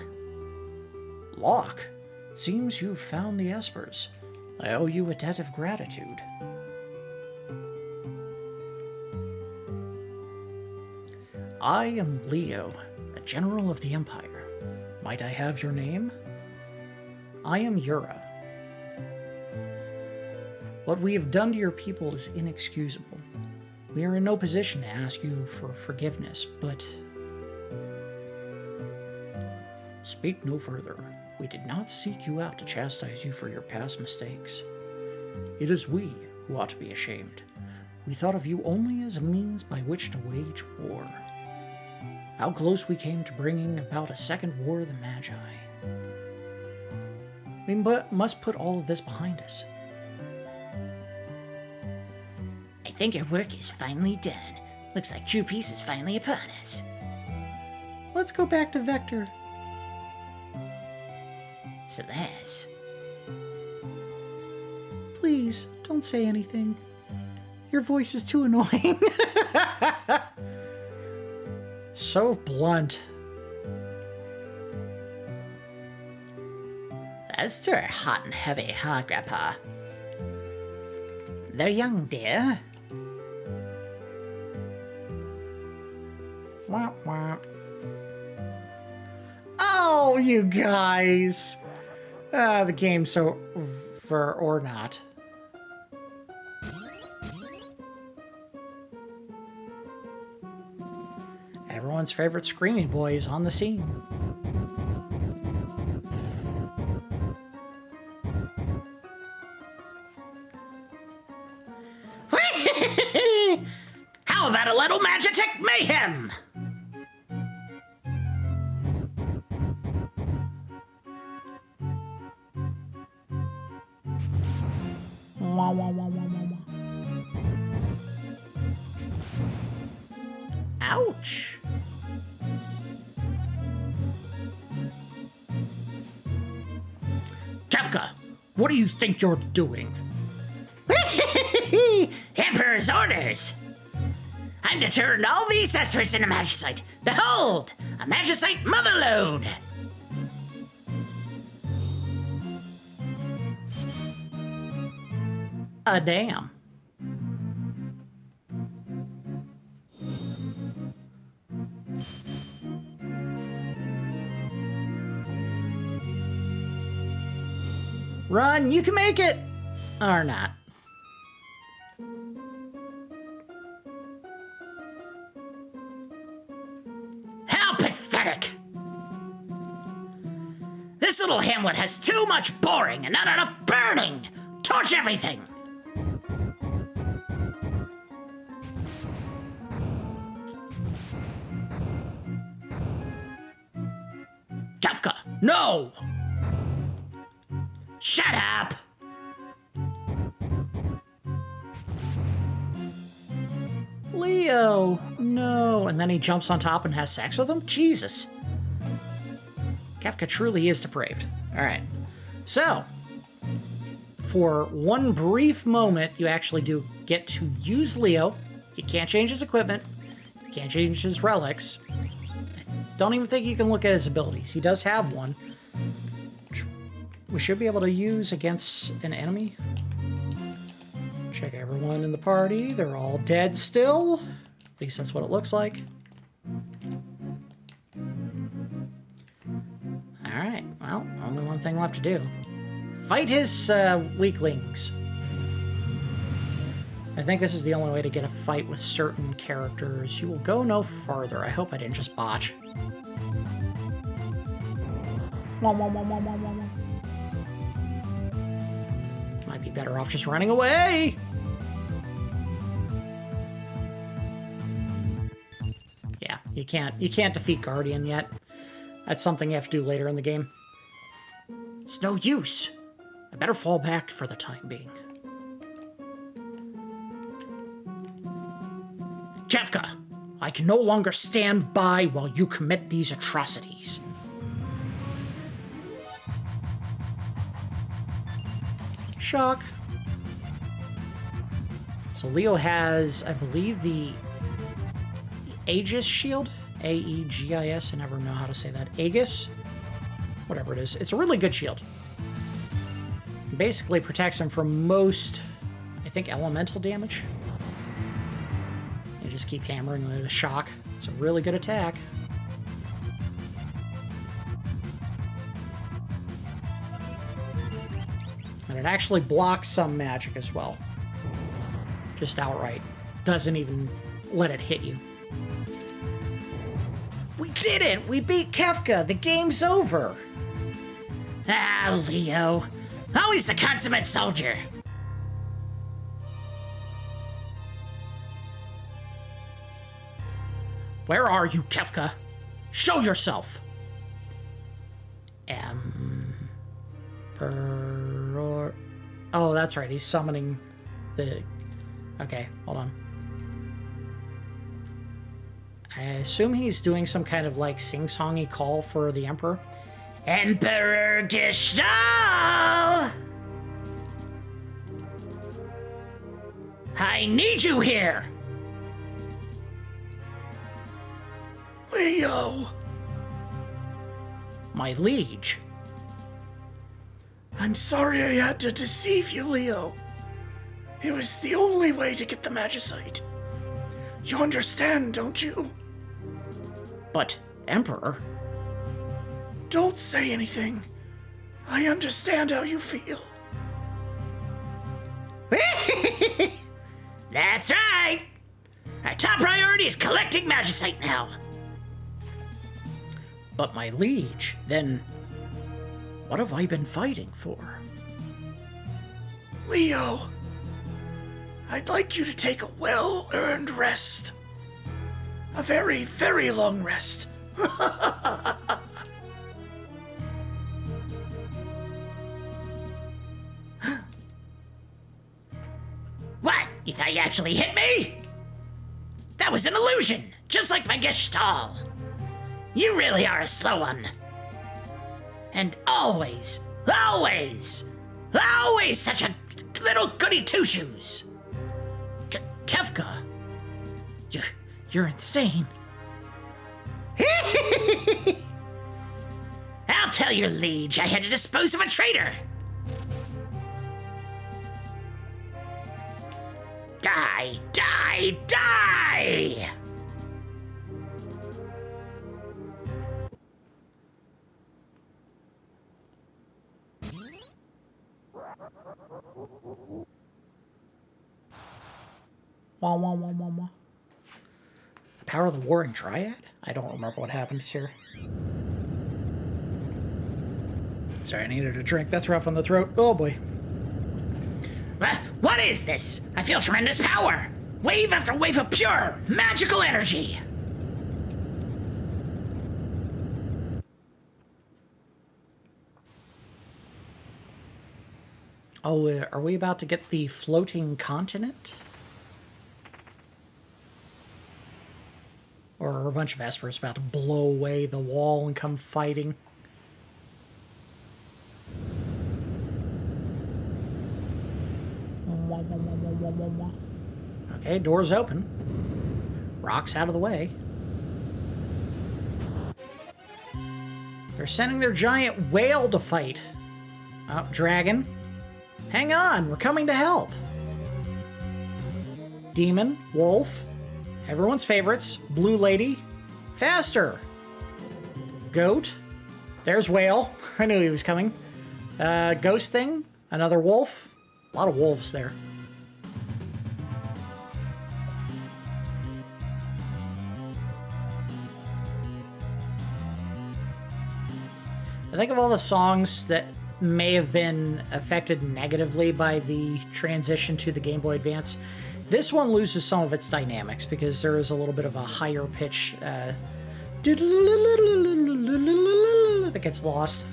Locke, seems you've found the espers. I owe you a debt of gratitude. I am Leo, a general of the Empire. Might I have your name? I am Yura. What we have done to your people is inexcusable. We are in no position to ask you for forgiveness, but... Speak no further. We did not seek you out to chastise you for your past mistakes. It is we who ought to be ashamed. We thought of you only as a means by which to wage war. How close we came to bringing about a second war of the Magi. We must put all of this behind us. I think our work is finally done. Looks like true peace is finally upon us. Let's go back to Vector. Celeste. Please, don't say anything. Your voice is too annoying. So blunt. Those two are hot and heavy, huh, Grandpa? They're young, dear. Wah, wah. Oh, you guys. The game's so over or not. Everyone's favorite screaming boy is on the scene. How about a little magic mayhem? Wah, wah, wah, wah, wah, wah. Ouch. Kafka, what do you think you're doing? Emperor's orders! I'm to turn all these espers into magicite. Behold, a magicite motherlode! Damn. Run, you can make it! Or not. How pathetic! This little hamlet has too much boring and not enough burning! Torch everything! Kafka, no! Shut up! Leo, no. And then he jumps on top and has sex with him? Jesus. Kafka truly is depraved. All right. So, for one brief moment, you actually do get to use Leo. You can't change his equipment. You can't change his relics. Don't even think you can look at his abilities. He does have one. We should be able to use against an enemy. Check everyone in the party. They're all dead still. At least that's what it looks like. Alright, well, only one thing left to do. Fight his weaklings. I think this is the only way to get a fight with certain characters. You will go no farther. I hope I didn't just botch. Wah, wah, wah, wah, wah, wah, wah. Might be better off just running away. Yeah, you can't defeat Guardian yet. That's something you have to do later in the game. It's no use. I better fall back for the time being. Kefka, I can no longer stand by while you commit these atrocities. Shock. So Leo has, I believe, the Aegis shield. A-E-G-I-S. I never know how to say that. Aegis? Whatever it is. It's a really good shield. It basically protects him from most, I think, elemental damage. You just keep hammering with a shock. It's a really good attack. And it actually blocks some magic as well. Just outright. Doesn't even let it hit you. We did it! We beat Kefka! The game's over! Ah, Leo. Always the consummate soldier. Where are you, Kefka? Show yourself! Oh, that's right. He's summoning the... Okay, hold on. I assume he's doing some kind of, like, sing-songy call for the Emperor. Emperor Gishtal! I need you here! Leo! My liege. I'm sorry I had to deceive you, Leo. It was the only way to get the Magicite. You understand, don't you? But, Emperor... Don't say anything. I understand how you feel. That's right! Our top priority is collecting Magicite now. But my liege, then... What have I been fighting for? Leo, I'd like you to take a well-earned rest. A very, very long rest. What? You thought you actually hit me? That was an illusion, just like my Gestalt. You really are a slow one. And always such a little goody two-shoes. Kefka, you're insane. I'll tell your liege I had to dispose of a traitor. Die, die, die! Wah, wah, wah, wah, wah. The power of the warring Triad? I don't remember what happened here. Sorry, I needed a drink. That's rough on the throat. Oh boy. What is this? I feel tremendous power! Wave after wave of pure, magical energy! Oh, are we about to get the floating continent? Or are a bunch of espers about to blow away the wall and come fighting? Okay, door's open. Rock's out of the way. They're sending their giant whale to fight. Oh, dragon. Hang on, we're coming to help. Demon, wolf, everyone's favorites, blue lady, faster. Goat, there's whale. I knew he was coming. Ghost thing, another wolf. A lot of wolves there. I think of all the songs that may have been affected negatively by the transition to the Game Boy Advance. This one loses some of its dynamics because there is a little bit of a higher pitch that gets lost.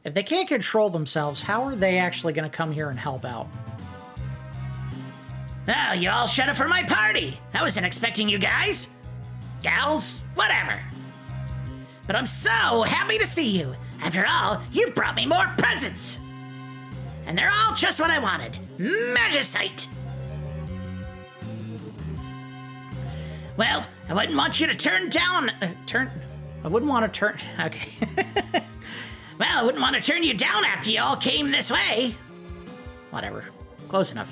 If they can't control themselves, how are they actually going to come here and help out? Oh, you all showed up for my party. I wasn't expecting you guys. Gals, whatever. But I'm so happy to see you. After all, you've brought me more presents. And they're all just what I wanted. Magicite. Well, I wouldn't want you to turn down... I wouldn't want to turn... Okay. Well, I wouldn't want to turn you down after you all came this way. Whatever. Close enough.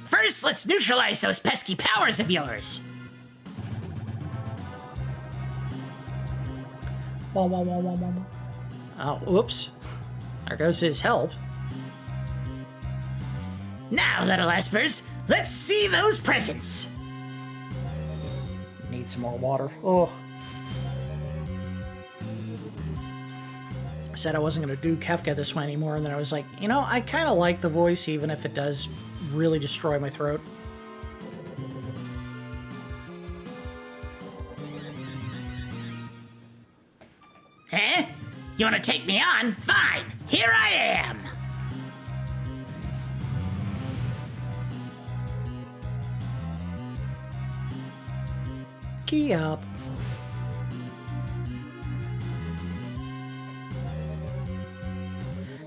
First, let's neutralize those pesky powers of yours. Wah, wah, wah, wah, wah, wah. Oh, oops. There goes his help. Now, little espers, let's see those presents. Need some more water. Oh. I said I wasn't going to do Kefka this way anymore, and then I was like, you know, I kind of like the voice, even if it does really destroy my throat. Eh? You want to take me on? Fine, here I am. Key up.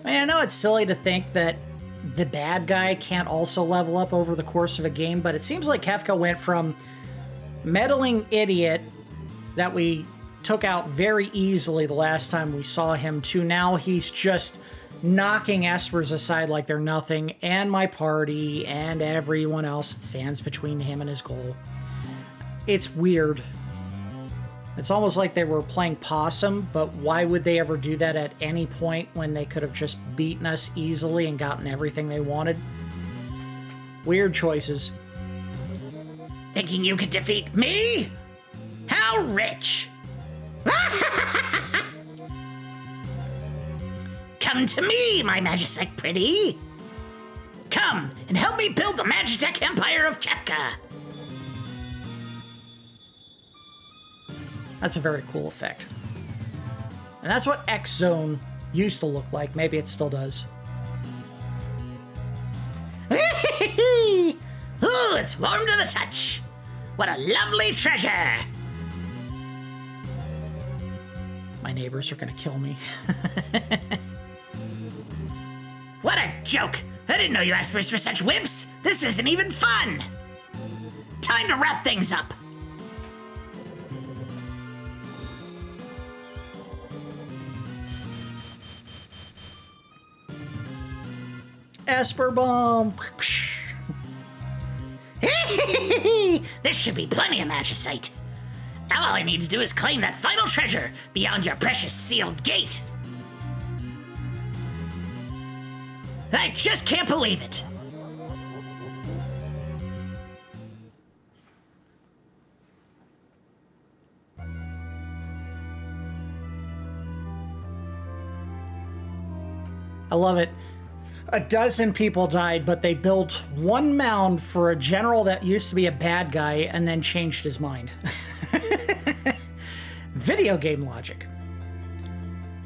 I mean, I know it's silly to think that the bad guy can't also level up over the course of a game, but it seems like Kefka went from meddling idiot that we took out very easily the last time we saw him to now he's just knocking espers aside like they're nothing, and my party and everyone else that stands between him and his goal. It's weird. It's almost like they were playing possum, but why would they ever do that at any point when they could have just beaten us easily and gotten everything they wanted? Weird choices. Thinking you could defeat me? How rich! Come to me, my Magitech pretty! Come and help me build the Magitech Empire of Kefka! That's a very cool effect. And that's what X Zone used to look like. Maybe it still does. Ooh, it's warm to the touch! What a lovely treasure! My neighbors are gonna kill me. What a joke! I didn't know you espers were such wimps! This isn't even fun! Time to wrap things up! Esper Bomb! This should be plenty of magicite. Now all I need to do is claim that final treasure beyond your precious sealed gate. I just can't believe it. I love it. A dozen people died, but they built one mound for a general that used to be a bad guy and then changed his mind. Video game logic.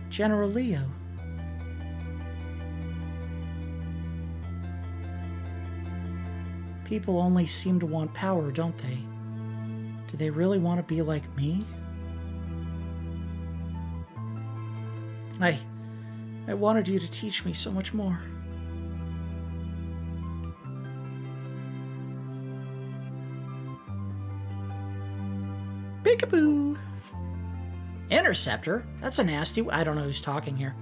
General Leo. People only seem to want power, don't they? Do they really want to be like me? I wanted you to teach me so much more. Peekaboo! Interceptor? That's a nasty... I don't know who's talking here.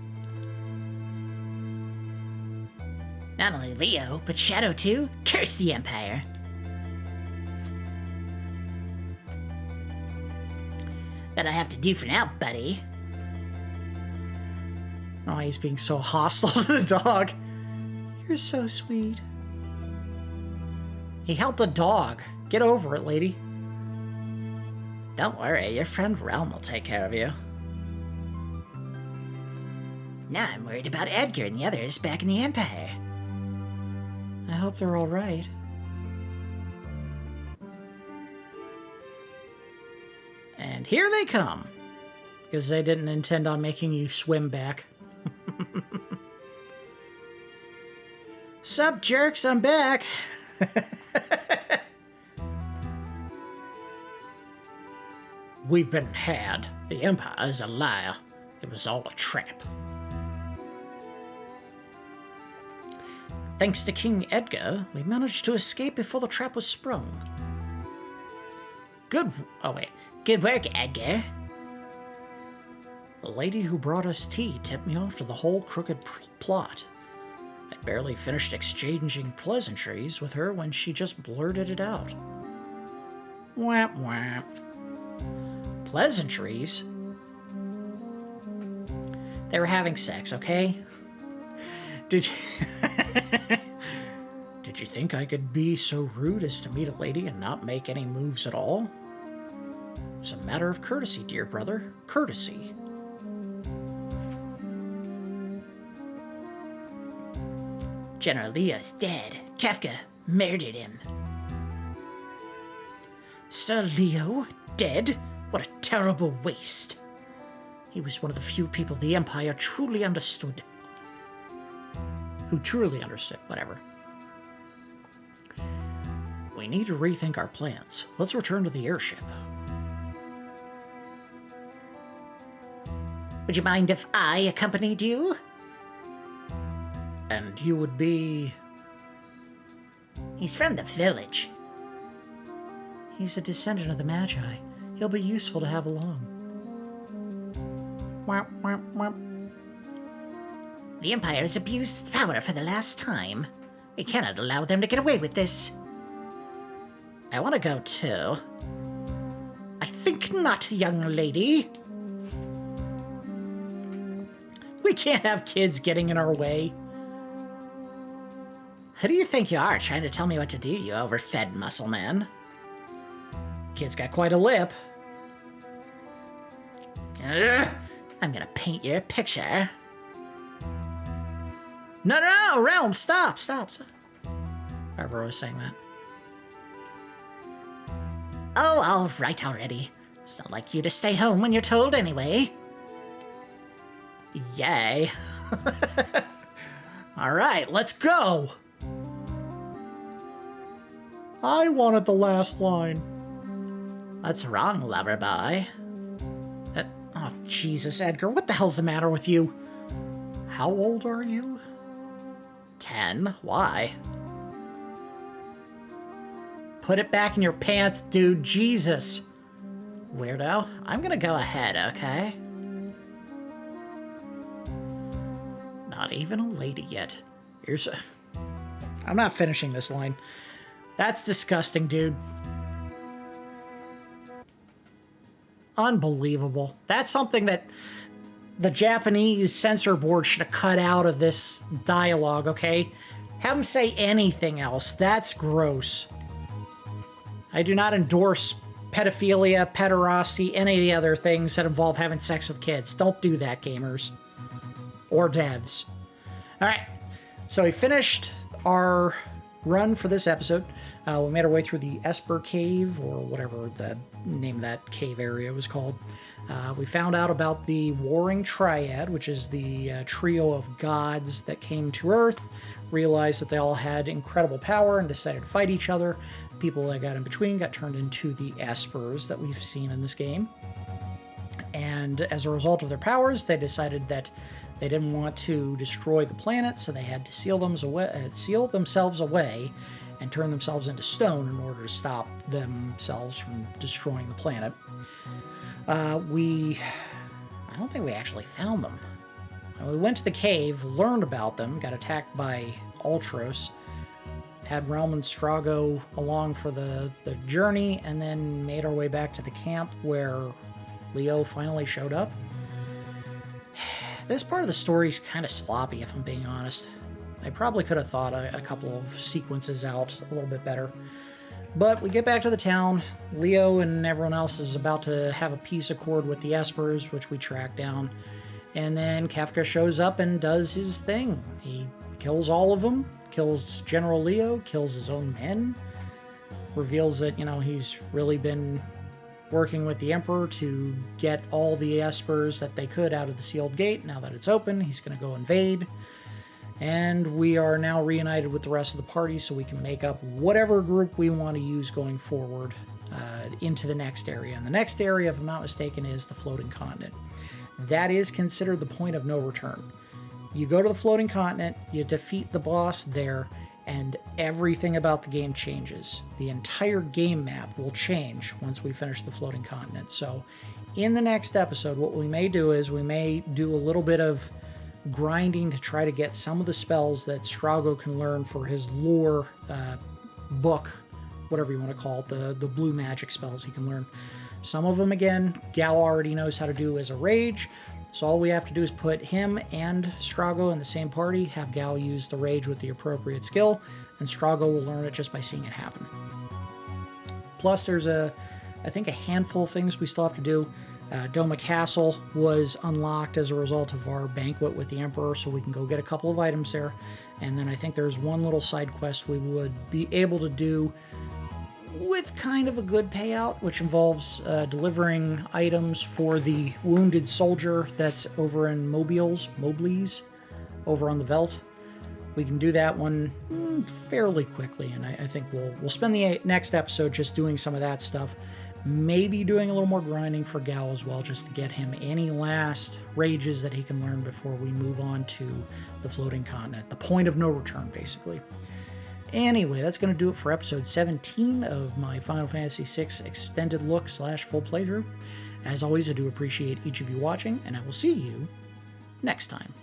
Not only Leo, but Shadow too. Curse the Empire. That I have to do for now, buddy. Oh, he's being so hostile to the dog. You're so sweet. He helped a dog. Get over it, lady. Don't worry, your friend Relm will take care of you. Now I'm worried about Edgar and the others back in the Empire. I hope they're all right. And here they come. Because they didn't intend on making you swim back. Sup, jerks, I'm back. We've been had. The Empire is a liar. It was all a trap. Thanks to King Edgar, we managed to escape before the trap was sprung. Good work, Edgar. The lady who brought us tea tipped me off to the whole crooked plot. I'd barely finished exchanging pleasantries with her when she just blurted it out. Whap whap. Pleasantries? They were having sex, okay? Did you think I could be so rude as to meet a lady and not make any moves at all? It's a matter of courtesy, dear brother. Courtesy. General Leo's dead. Kafka murdered him. Sir Leo, dead? What a terrible waste. He was one of the few people the Empire truly understood. Who truly understood, whatever. We need to rethink our plans. Let's return to the airship. Would you mind if I accompanied you? And you would be... He's from the village. He's a descendant of the Magi. He'll be useful to have along. Womp, womp, womp. The Empire has abused its power for the last time. We cannot allow them to get away with this. I want to go too. I think not, young lady. We can't have kids getting in our way. Who do you think you are, trying to tell me what to do, you overfed muscle man? Kid's got quite a lip. I'm gonna paint your picture. No, Relm, stop. Whoever was saying that. Oh, all right already. It's not like you to stay home when you're told anyway. Yay. All right, let's go. I wanted the last line. What's wrong, lover boy? Oh, Jesus, Edgar, what the hell's the matter with you? How old are you? 10. Why? Put it back in your pants, dude. Jesus. Weirdo. I'm gonna go ahead, okay? Not even a lady yet. I'm not finishing this line. That's disgusting, dude. Unbelievable. That's something that the Japanese censor board should have cut out of this dialogue, okay? Have them say anything else. That's gross. I do not endorse pedophilia, pederasty, any of the other things that involve having sex with kids. Don't do that, gamers. Or devs. Alright, so we finished our run for this episode. We made our way through the Esper Cave, or whatever the name of that cave area was called. We found out about the Warring Triad, which is the trio of gods that came to Earth, realized that they all had incredible power and decided to fight each other. People that got in between got turned into the espers that we've seen in this game. And as a result of their powers, they decided that they didn't want to destroy the planet, so they had to seal themselves away and turn themselves into stone in order to stop themselves from destroying the planet. I don't think we actually found them. We went to the cave, learned about them, got attacked by Ultros, had Relm and Strago along for the journey, and then made our way back to the camp where Leo finally showed up. This part of the story's kind of sloppy, if I'm being honest. I probably could have thought a couple of sequences out a little bit better. But we get back to the town. Leo and everyone else is about to have a peace accord with the espers, which we track down. And then Kafka shows up and does his thing. He kills all of them, kills General Leo, kills his own men, reveals that, he's really been working with the Emperor to get all the espers that they could out of the sealed gate. Now that it's open, he's going to go invade. And we are now reunited with the rest of the party, so we can make up whatever group we want to use going forward into the next area. And the next area, if I'm not mistaken, is the floating continent. That is considered the point of no return. You go to the floating continent, you defeat the boss there, and everything about the game changes. The entire game map will change once we finish the floating continent. So in the next episode, what we may do is we may do a little bit of grinding to try to get some of the spells that Strago can learn for his lore book, whatever you want to call it, the blue magic spells he can learn. Some of them, again, Gal already knows how to do as a rage, so all we have to do is put him and Strago in the same party, have Gal use the rage with the appropriate skill, and Strago will learn it just by seeing it happen. Plus, there's I think a handful of things we still have to do. Doma Castle was unlocked as a result of our banquet with the Emperor, so we can go get a couple of items there. And then I think there's one little side quest we would be able to do with kind of a good payout, which involves delivering items for the wounded soldier that's over in Mobiles, over on the Veldt. We can do that one fairly quickly, and I think we'll spend the next episode just doing some of that stuff. Maybe doing a little more grinding for Gal as well, just to get him any last rages that he can learn before we move on to the floating continent. The point of no return, basically. Anyway, that's going to do it for episode 17 of my Final Fantasy VI extended look / full playthrough. As always, I do appreciate each of you watching, and I will see you next time.